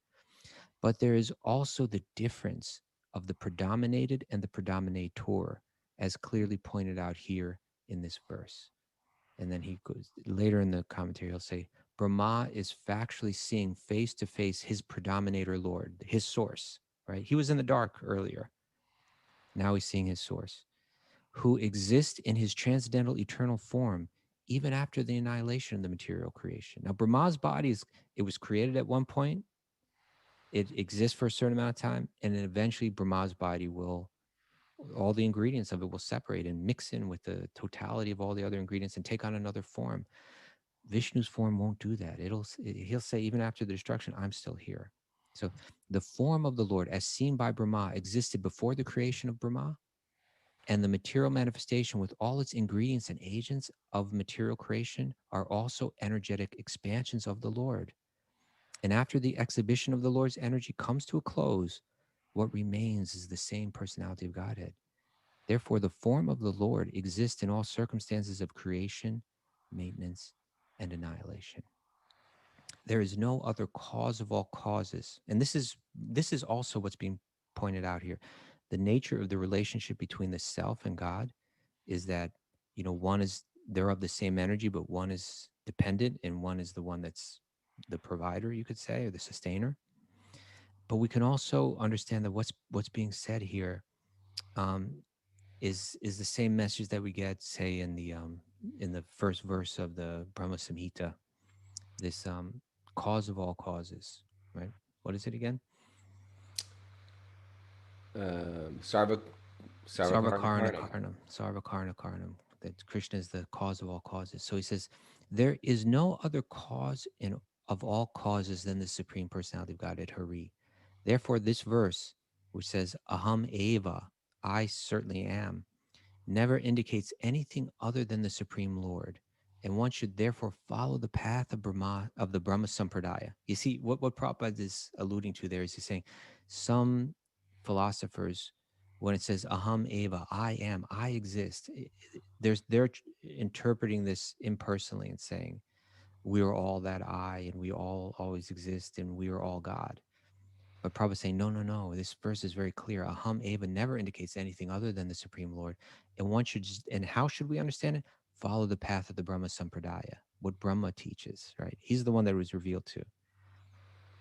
But there is also the difference of the predominated and the predominator, as clearly pointed out here in this verse. And then he goes later in the commentary, he'll say, Brahma is factually seeing face to face his predominator Lord, his source, right? He was in the dark earlier. Now he's seeing his source, who exists in his transcendental eternal form, even after the annihilation of the material creation. Now, Brahma's body it was created at one point. It exists for a certain amount of time. And then eventually Brahma's body all the ingredients of it will separate and mix in with the totality of all the other ingredients and take on another form. Vishnu's form won't do that. He'll say, even after the destruction, I'm still here. So the form of the Lord as seen by Brahma existed before the creation of Brahma, and the material manifestation with all its ingredients and agents of material creation are also energetic expansions of the Lord. And after the exhibition of the Lord's energy comes to a close, what remains is the same personality of Godhead. Therefore, the form of the Lord exists in all circumstances of creation, maintenance, and annihilation. There is no other cause of all causes. And this is also what's being pointed out here. The nature of the relationship between the self and God is that, one is, they're of the same energy, but one is dependent and one is the one that's the provider, you could say, or the sustainer. But we can also understand that what's being said here is the same message that we get, say, in the first verse of the Brahma Samhita, this cause of all causes, right? What is it again? Sarva Sarvakarna Karnam. Karnam, Sarvakarna Karnam, that Krishna is the cause of all causes. So he says, there is no other cause of all causes than the Supreme Personality of Godhead, Hari. Therefore, this verse, which says, Aham Eva, I certainly am, never indicates anything other than the Supreme Lord. And one should therefore follow the path of the Brahma Sampradaya. You see, what Prabhupada is alluding to there is he's saying some philosophers, when it says aham eva, I am, I exist, they're interpreting this impersonally and saying we are all that I, and we all always exist, and we are all God. But Prabhupada is saying, no. This verse is very clear. Aham eva never indicates anything other than the Supreme Lord. And one should and how should we understand it? Follow the path of the Brahma Sampradaya, what Brahma teaches, right? He's the one that was revealed to.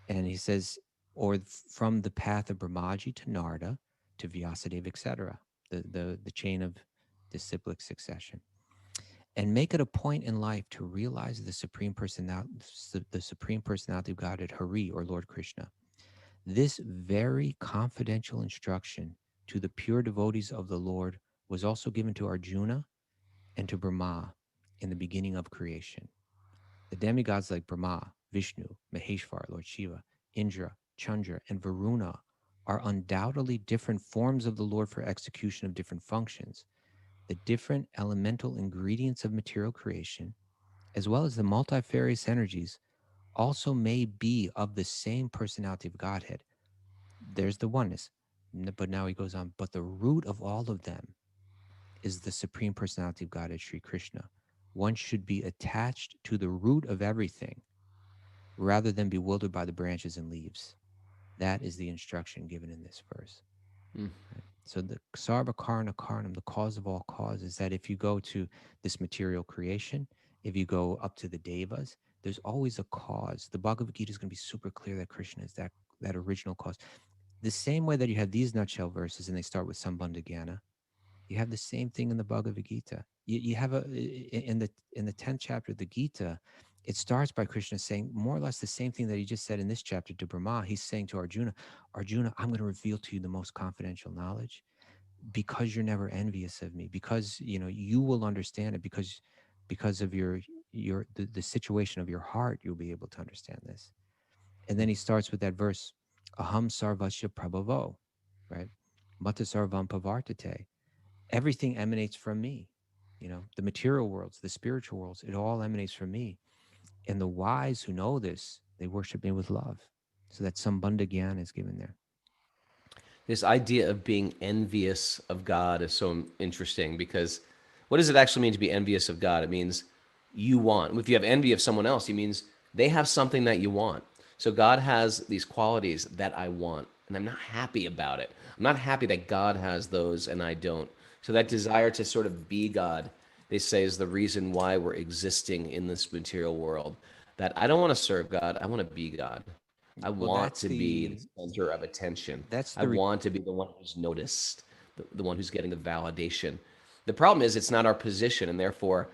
And he says, or from the path of Brahmaji to Narada to Vyasadeva, etc., the chain of disciplic succession. And make it a point in life to realize the Supreme Personality of Godhead, Hari, or Lord Krishna. This very confidential instruction to the pure devotees of the Lord was also given to Arjuna and to Brahma in the beginning of creation. The demigods like Brahma, Vishnu, Maheshwar, Lord Shiva, Indra, Chandra, and Varuna are undoubtedly different forms of the Lord for execution of different functions. The different elemental ingredients of material creation, as well as the multifarious energies, also may be of the same personality of Godhead. There's the oneness. But now he goes on, but the root of all of them is the Supreme Personality of Godhead, Sri Krishna. One should be attached to the root of everything rather than bewildered by the branches and leaves. That is the instruction given in this verse. Mm. Right? So the Sarva Karna Karnam, the cause of all causes, that if you go to this material creation, if you go up to the Devas, there's always a cause. The Bhagavad Gita is going to be super clear that Krishna is that original cause. The same way that you have these nutshell verses and they start with sambandha jnana, you have the same thing in the Bhagavad Gita. You have in the 10th chapter of the Gita, it starts by Krishna saying more or less the same thing that he just said in this chapter to Brahma. He's saying to Arjuna, I'm going to reveal to you the most confidential knowledge because you're never envious of me, because you will understand it, because of the situation of your heart, you'll be able to understand this. And then he starts with that verse, aham sarvasya prabhavo, right? Mata sarvam pavartate. Everything emanates from me. The material worlds, the spiritual worlds, it all emanates from me. And the wise who know this, they worship me with love. So that sambandha jnana is given there. This idea of being envious of God is so interesting because what does it actually mean to be envious of God? It means you want. If you have envy of someone else, it means they have something that you want. So God has these qualities that I want, and I'm not happy about it. I'm not happy that God has those and I don't. So that desire to sort of be God, they say, is the reason why we're existing in this material world. That I don't want to serve God, I want to be God. I Well, want to be the center of attention. that's I the want to be the one who's noticed, the one who's getting the validation. The problem is it's not our position, and therefore,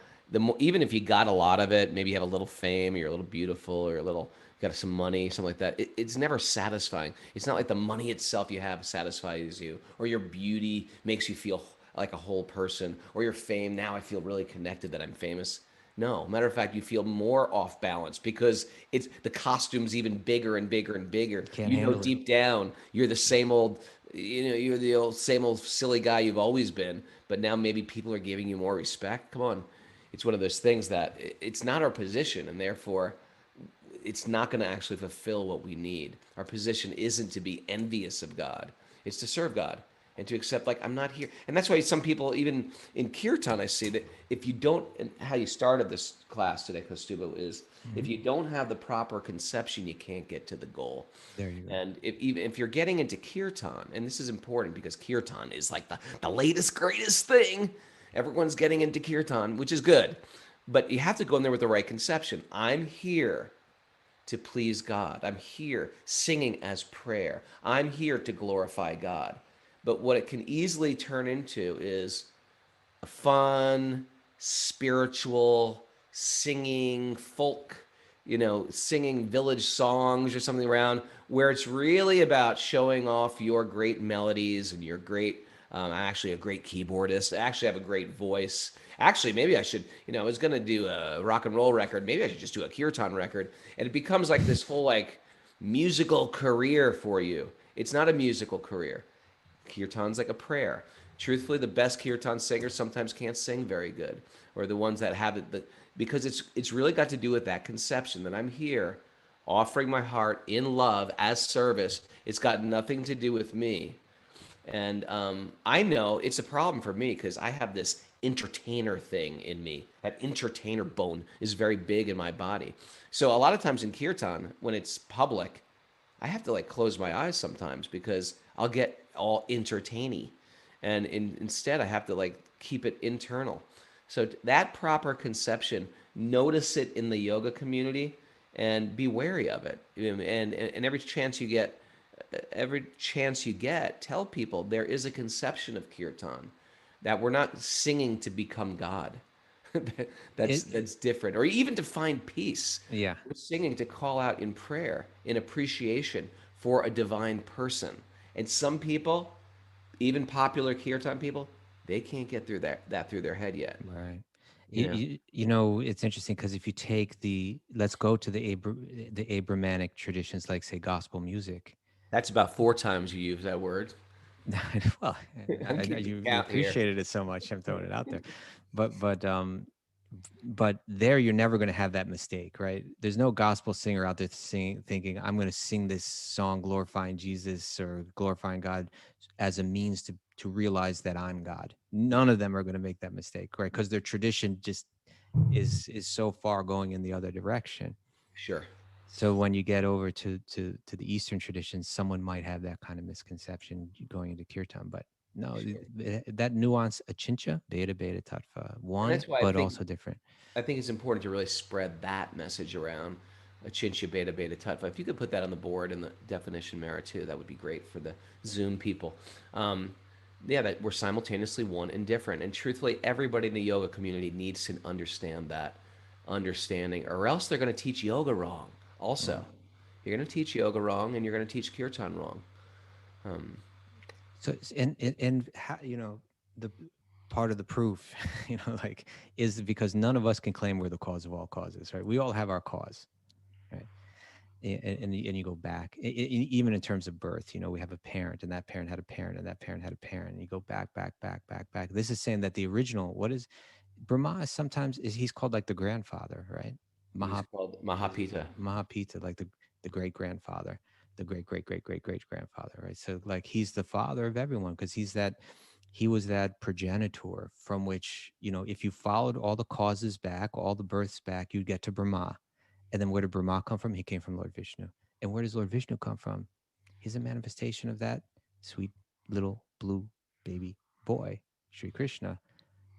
even if you got a lot of it, maybe you have a little fame, or you're a little beautiful, or a little got some money, something like that. It's never satisfying. It's not like the money itself you have satisfies you, or your beauty makes you feel like a whole person, or your fame. Now I feel really connected that I'm famous. No, matter of fact, you feel more off balance because it's the costume's even bigger and bigger and bigger. Can't You know, handle it. deep down, you're the same old, you're the same old silly guy you've always been. But now maybe people are giving you more respect. Come on, it's one of those things that it's not our position, and therefore it's not going to actually fulfill what we need. Our position isn't to be envious of God. It's to serve God and to accept, like, I'm not here. And that's why some people, even in Kirtan, I see that if you don't, and how you started this class today, Kaustubha, is if you don't have the proper conception, you can't get to the goal. There you go. And even if you're getting into Kirtan, and this is important because Kirtan is like the latest, greatest thing, everyone's getting into Kirtan, which is good. But you have to go in there with the right conception. I'm here to please God. I'm here singing as prayer. I'm here to glorify God. But what it can easily turn into is a fun, spiritual, singing folk, singing village songs or something around where it's really about showing off your great melodies and your great, I'm actually a great keyboardist. I actually have a great voice. Actually, maybe I should, I was going to do a rock and roll record. Maybe I should just do a kirtan record. And it becomes like this whole like musical career for you. It's not a musical career. Kirtan's like a prayer. Truthfully, the best kirtan singers sometimes can't sing very good, or the ones that have it, because it's really got to do with that conception that I'm here offering my heart in love as service. It's got nothing to do with me. And I know it's a problem for me because I have this entertainer thing in me. That entertainer bone is very big in my body. So a lot of times in kirtan, when it's public, I have to like close my eyes sometimes because I'll get all entertainy. And instead, I have to like keep it internal. So that proper conception, notice it in the yoga community and be wary of it. And every chance you get, tell people there is a conception of kirtan, that we're not singing to become God. That's different, or even to find peace. Yeah. We're singing to call out in prayer, in appreciation for a divine person. And some people, even popular kirtan people, they can't get through that through their head yet. Right. Yeah. It's interesting because if you take let's go to the Abrahamic traditions, like say gospel music. That's about 4 times you use that word. Well, I'm I, keeping you count here. appreciated it so much. I'm throwing it out there, but there you're never going to have that mistake, right? There's no gospel singer out there thinking I'm going to sing this song glorifying Jesus or glorifying God as a means to realize that I'm God. None of them are going to make that mistake, right? Because their tradition just is so far going in the other direction. Sure. So when you get over to the Eastern traditions, someone might have that kind of misconception going into kirtan, but no, Sure. that nuance, Achintya-bhedabheda-tattva, And one, that's why but also different. I think it's important to really spread that message around. Achintya-bhedabheda-tattva. If you could put that on the board in the definition Mara too, that would be great for the Zoom people. That we're simultaneously one and different. And truthfully, everybody in the yoga community needs to understand that understanding, or else they're going to teach yoga wrong. Also, you're going to teach yoga wrong, and you're going to teach kirtan wrong. So and how, the part of the proof, like, is because none of us can claim we're the cause of all causes, right? We all have our cause, right? And you go back, even in terms of birth, we have a parent, and that parent had a parent, and that parent had a parent, and you go back. This is saying that the original, what is Brahma? Sometimes he's called like the grandfather, right? He's called Mahapita. Mahapita, like the great grandfather, the great great great great great grandfather, right? So like he's the father of everyone because he was that progenitor from which, if you followed all the causes back, all the births back, you'd get to Brahma. And then where did Brahma come from? He came from Lord Vishnu. And where does Lord Vishnu come from? He's a manifestation of that sweet little blue baby boy, Sri Krishna,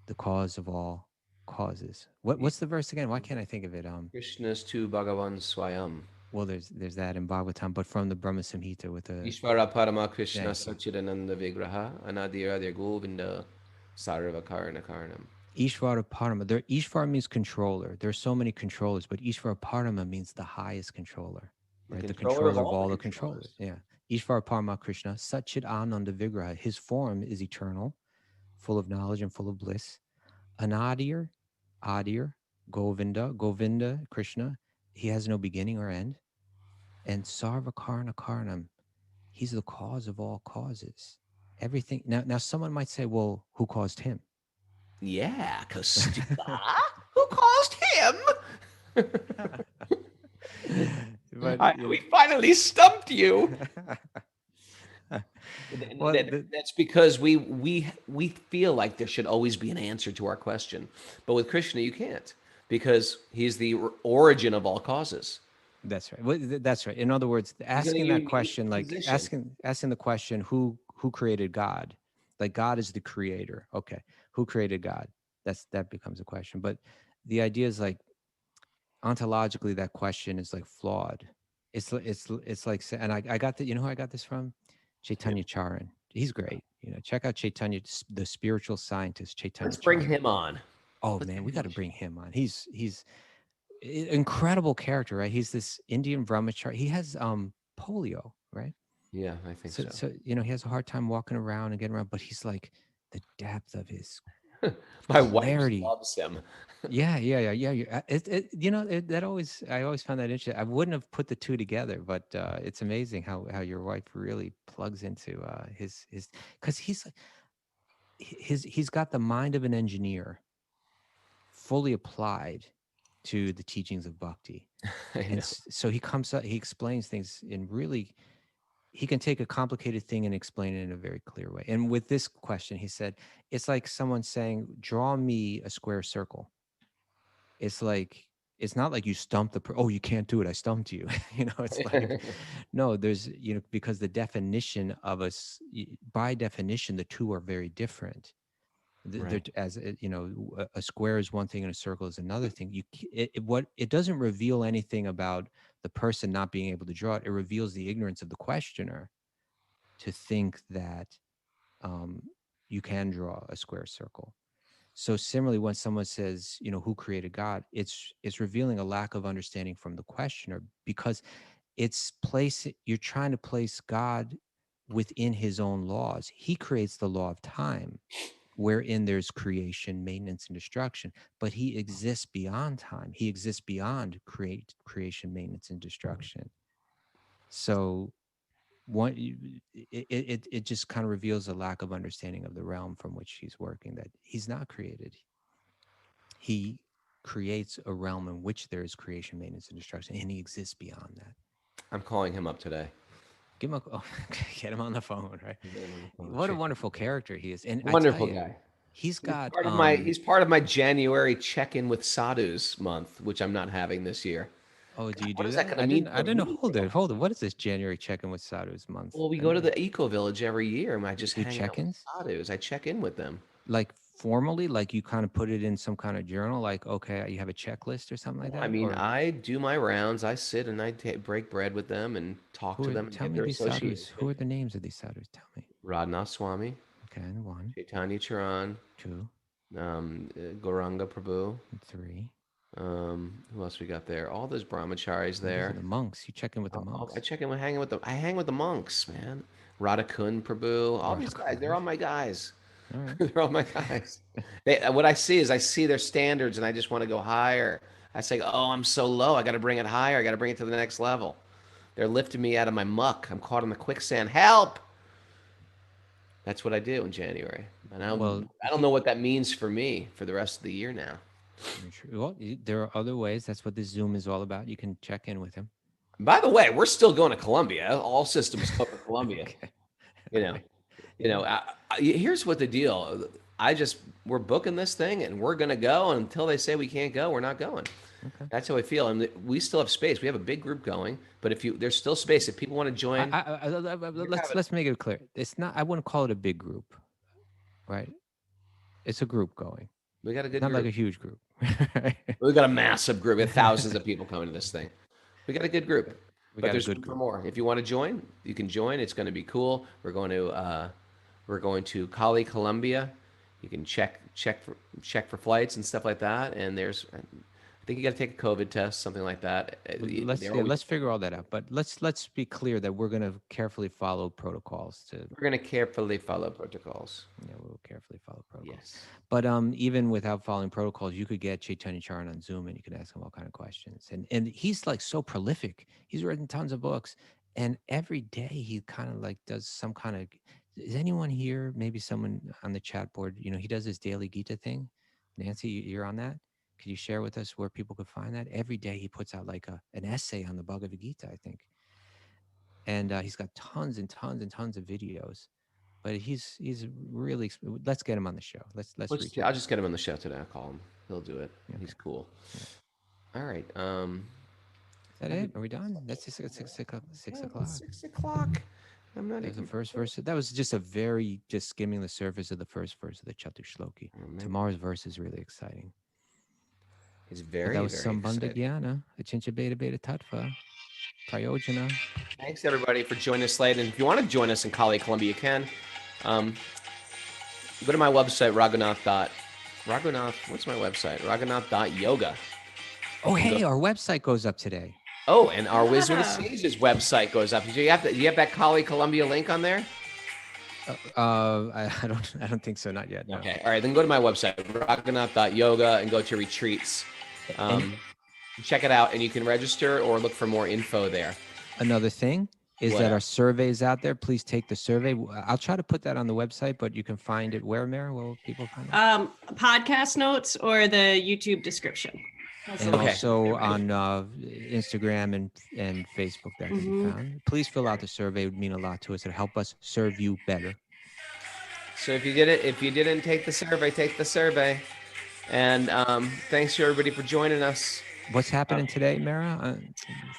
the cause of all causes. What's the verse again? Why can't I think of it? Krishna's tu Bhagavan Swayam. Well, there's that in Bhagavatam, but from the Brahma Samhita with a Ishvara Parama Krishna Yeah. Sachidananda Vigraha Anadiradir Govinda Sarva Karna Karnam. Ishvara Parama. Ishvara means controller. There's so many controllers, but Ishvara Parama means the highest controller, right? The controller of all the controllers. Yeah. Ishvara Parama Krishna, Satchit Ananda Vigraha. His form is eternal, full of knowledge and full of bliss. Anadir, Adir, Govinda, Krishna, he has no beginning or end. And Sarva Karna Karnam, he's the cause of all causes. Everything. Now someone might say, well, who caused him? Yeah, Kaustubha. Who caused him? But We finally stumped you. well, That's because we feel like there should always be an answer to our question, but with Krishna you can't, because he's the origin of all causes. that's right. Well, that's right. In other words, He's in a asking that unique question, like position. asking the question, who created God? Like God is the creator. Okay, who created God? That becomes a question. But the idea is like ontologically, that question is like flawed. It's like, and I got that. You know who I got this from? Chaitanya Charan. He's great. Check out Chaitanya, the spiritual scientist, Chaitanya Let's bring Charan. him on. Oh man, we got to bring him on. He's incredible character, right? He's this Indian brahmachari. He has polio, right? Yeah, I think So he has a hard time walking around and getting around, but he's like the depth of his My wife clarity. loves him. Yeah. That always, I always found that interesting. I wouldn't have put the two together, but it's amazing how your wife really plugs into his, because he's got the mind of an engineer fully applied to the teachings of bhakti. And so he comes up, he explains things in really, he can take a complicated thing and explain it in a very clear way. And with this question, he said, it's like someone saying, draw me a square circle. It's like, it's not like you stumped oh, you can't do it, I stumped you. It's like, no, there's, because the definition of us, by definition, the two are very different. Right. As a square is one thing and a circle is another thing. It doesn't reveal anything about the person not being able to draw it. It reveals the ignorance of the questioner to think that you can draw a square circle. So similarly, when someone says, who created God, it's revealing a lack of understanding from the questioner, because you're trying to place God within his own laws. He creates the law of time, wherein there's creation, maintenance, and destruction, but he exists beyond time. He exists beyond creation, maintenance, and destruction. So it just kind of reveals a lack of understanding of the realm from which he's working, that he's not created. He creates a realm in which there is creation, maintenance, and destruction, and he exists beyond that. I'm calling him up today. Get him on the phone, right? What a wonderful character he is. And Wonderful I tell you, guy. he's got He's part of my January check-in with sadhus month, which I'm not having this year. Oh, do you What do is that? that gonna I mean didn't. for I didn't know. me? Hold it. What is this January check-in with sadhus month? Well, we go to the eco village every year, and I just Do hang out with check-ins? sadhus. I check in with them. Like formally, like you kind of put it in some kind of journal, like, okay, you have a checklist or something like I that? mean, Or I do my rounds. I sit and I break bread with them and talk to them and tell get me their these sadhus. Who association. are the names of these sadhus? Tell me. Radhanath Swami, Okay, 1, Chaitanya Charan, 2, Gauranga Prabhu. 3. Who else we got there? All those brahmacharis Those are there. the monks. You check in with the monks. I check in with hanging with them. I hang with the monks, man. Radhakun Prabhu, all these guys. They're all my guys. All right. They're all my guys. What I see is I see their standards, and I just want to go higher. I say, oh, I'm so low. I got to bring it higher. I got to bring it to the next level. They're lifting me out of my muck. I'm caught in the quicksand. Help! That's what I do in January. And I don't know what that means for me for the rest of the year now. Well, there are other ways. That's what this Zoom is all about. You can check in with him. By the way, we're still going to Colombia. All systems go for Colombia. Okay. Here's what the deal. We're booking this thing, and we're going to go. And until they say we can't go, we're not going. Okay. That's how I feel. And we still have space. We have a big group going, but there's still space if people want to join. Let's make it clear. It's not. I wouldn't call it a big group, right? It's a group going. We got a good Not group. like a huge group. We got a massive group. We have thousands of people coming to this thing. We got a good group. But there's room for more. If you want to join, you can join. It's going to be cool. We're going to Cali, Colombia. You can check for flights and stuff like that. And there's I think you got to take a COVID test, something like that. Let's figure all that out. But let's be clear that we're going to carefully follow protocols. We're going to carefully follow protocols. Yeah, we'll carefully follow protocols. Yes. But even without following protocols, you could get Chaitanya Charan on Zoom and you can ask him all kind of questions. And he's like so prolific. He's written tons of books, and every day he kind of like does some kind of. Is anyone here? Maybe someone on the chat board. He does his daily Gita thing. Nancy, you're on that. Could you share with us where people could find that? Every day he puts out like an essay on the Bhagavad Gita, I think. And he's got tons and tons and tons of videos. But he's really. Let's get him on the show. I'll just get him on the show today. I'll call him. He'll do it. Okay. He's cool. Yeah. All right. Is that it? Are we done? That's 6 o'clock. 6 o'clock. I'm not even. The first verse. That was just just skimming the surface of the first verse of the Chatushloki. Tomorrow's verse is really exciting. It's very, that was very sambandha exciting. jnana, Achintya-bhedabheda-tattva, prayojana. Thanks everybody for joining us late. And if you want to join us in Cali, Columbia, you can. Go to my website, Raghunath. What's my website? Raghunath.yoga. Oh, hey, our website goes up today. Oh, and our Wisdom of the Sages website goes up. Do you have that Cali, Columbia link on there? I don't think so. Not yet. No. Okay. All right. Then go to my website, Raghunath.yoga, and go to retreats. Check it out, and you can register or look for more info there. Another thing is that our survey is out there. Please take the survey. I'll try to put that on the website, but you can find it where, Mara? Where will people find it? Podcast notes or the YouTube description. And also on Instagram and Facebook that can be found. Please fill out the survey. It would mean a lot to us. It'll help us serve you better. So if you didn't take the survey, take the survey. And thanks to everybody for joining us. What's happening today, Mara,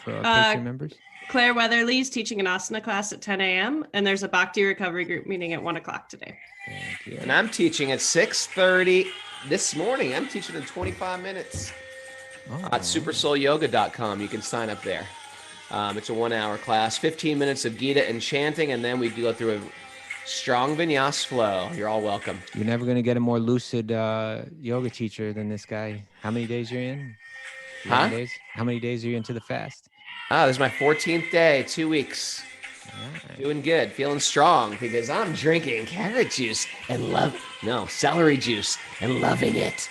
for our Patreon members? Claire Weatherly's teaching an asana class at 10 a.m. and there's a Bhakti recovery group meeting at 1 o'clock today. Thank you. And I'm teaching at 6:30 this morning. I'm teaching in 25 minutes at supersoulyoga.com. You can sign up there. It's a 1-hour class, 15 minutes of Gita and chanting, and then we go through a strong vinyas flow. You're all welcome. You're never going to get a more lucid yoga teacher than this guy. How many days are you in? Days? How many days are you into the fast? This is my 14th day, 2 weeks. Right. Doing good, feeling strong because I'm drinking carrot juice and celery juice and loving it.